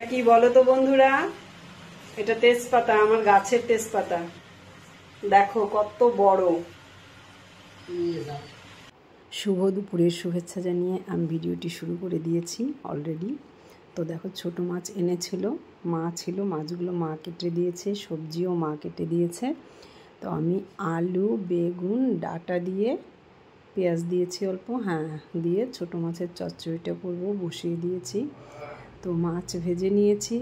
কি বলো তো বন্ধুরা, এটা তেজপাতা, আমার গাছের তেজপাতা। দেখো কত বড়। শুভ দুপুরের শুভেচ্ছা জানিয়ে আমি ভিডিওটি শুরু করে দিয়েছি অলরেডি। তো দেখো ছোট মাছ এনেছিল, মা ছিল, মাছগুলো মা কেটে দিয়েছে, সবজিও মা কেটে দিয়েছে। তো আমি আলু, বেগুন, ডাঁটা দিয়ে, পেঁয়াজ দিয়েছি অল্প, দিয়ে ছোট মাছের চচ্চড়িটা করবো বসিয়ে দিয়েছি। তো মাছ ভেজে নিয়েছি।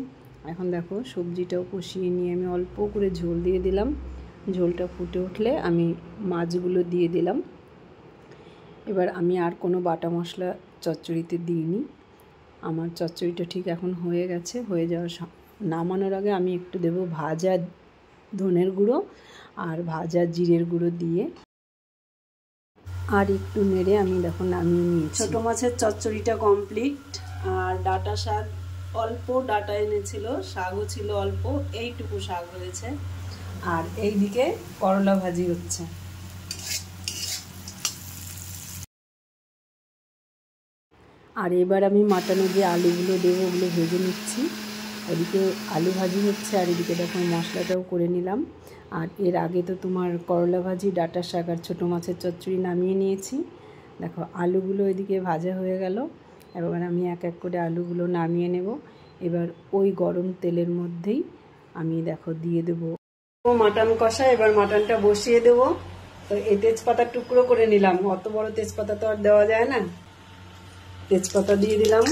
এখন দেখো সবজিটাও কষিয়ে নিয়ে আমি অল্প করে ঝোল দিয়ে দিলাম। ঝোলটা ফুটে উঠলে আমি মাছগুলো দিয়ে দিলাম। এবার আমি আর কোনো বাটা মশলা চচ্চড়িতে দিইনি। আমার চচ্চড়িটা ঠিক এখন হয়ে গেছে। হয়ে যাওয়ার নামানোর আগে আমি একটু দেবো ভাজা ধনের গুঁড়ো আর ভাজা জিরের গুঁড়ো দিয়ে আর একটু নেড়ে আমি দেখো নামিয়ে নিয়েছি। ছোটো মাছের চচ্চড়িটা কমপ্লিট। আর ডাঁটা শাক অল্প ডাঁটা এনেছিল, শাকও ছিল অল্প, এইটুকু শাক হয়েছে। আর এইদিকে করলা ভাজি হচ্ছে। আর এবার আমি মাটনে যে আলুগুলো দেবো ওগুলো ভেজে নিচ্ছি। ওদিকে আলু ভাজি হচ্ছে আর এদিকে দেখো মশলাটাও করে নিলাম। আর এর আগে তো তোমার করলা ভাজি, ডাঁটা শাক আর ছোটো মাছের চচ্চড়ি নামিয়ে নিয়েছি। দেখো আলুগুলো এদিকে ভাজা হয়ে গেল। এবার আমি এক এক করে আলুগুলো নামিয়ে নেব। এবার ওই গরম তেলের মধ্যেই আমি দেখো দিয়ে দেবো মাটন কষা। এবার মাটনটা বসিয়ে দেবো। তো এই তেজপাতা টুকরো করে নিলাম, অত বড় তেজপাতা তো আর দেওয়া যায় না। তেজপাতা দিয়ে দিলাম,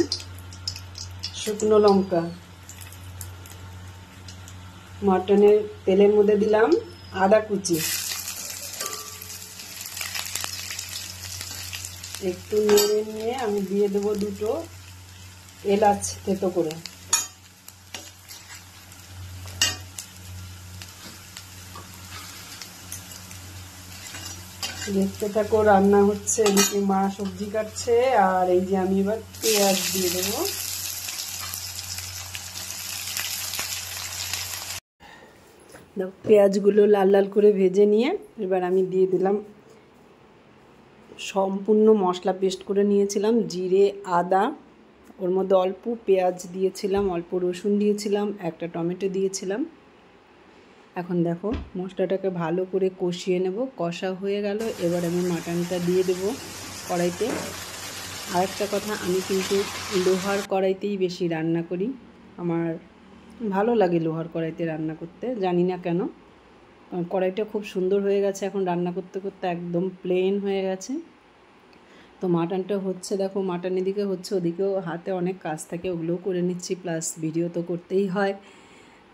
শুকনো লঙ্কা, মাটনের তেলের মধ্যে দিলাম আদা কুচি, একটু নেড়ে নিয়ে আমি দিয়ে দেবো দুটো এলাচ থেতো করে। দেখতে থাকো রান্না হচ্ছে, এদিকে মা সবজি কাটছে আর এই যে আমি এবার পেঁয়াজ দিয়ে দেবো। পেঁয়াজগুলো লাল লাল করে ভেজে নিয়ে এবার আমি দিয়ে দিলাম সম্পূর্ণ মশলা পেস্ট করে নিয়েছিলাম, জিরে, আদা, ওর মধ্যে অল্প পেঁয়াজ দিয়েছিলাম, অল্প রসুন দিয়েছিলাম, একটা টমেটো দিয়েছিলাম। এখন দেখো মশলাটাকে ভালো করে কষিয়ে নেব। কষা হয়ে গেল, এবার আমি মাটনটা দিয়ে দেব কড়াইতে। আর একটা কথা, আমি কিন্তু লোহার কড়াইতেই বেশি রান্না করি। আমার ভালো লাগে লোহার কড়াইতে রান্না করতে, জানি না কেন। কড়াইটা খুব সুন্দর হয়ে গেছে, এখন রান্না করতে করতে একদম প্লেন হয়ে গেছে। তো মাটনটা হচ্ছে, দেখো মাটনের দিকে হচ্ছে, ওদিকেও হাতে অনেক কাজ থাকে, ওগুলোও করে নিচ্ছি, প্লাস ভিডিও তো করতেই হয়।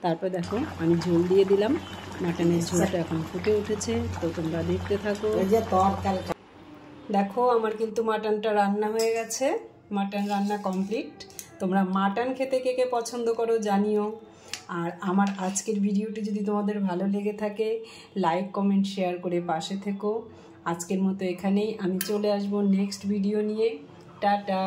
তারপর দেখো আমি ঝোল দিয়ে দিলাম। মাটনের ঝোলটা এখন ফুটে উঠেছে, তো তোমরা দেখতে থাকো। দেখো আমার কিন্তু মাটনটা রান্না হয়ে গেছে, মাটন রান্না কমপ্লিট। তোমরা মাটন খেতে কে কে পছন্দ করো জানিও। আর আমার আজকের ভিডিওটি যদি তোমাদের ভালো লেগে থাকে, লাইক, কমেন্ট, শেয়ার করে পাশে থেকো। আজকের মতো এখানেই, আমি চলে আসবো নেক্সট ভিডিও নিয়ে। টাটা।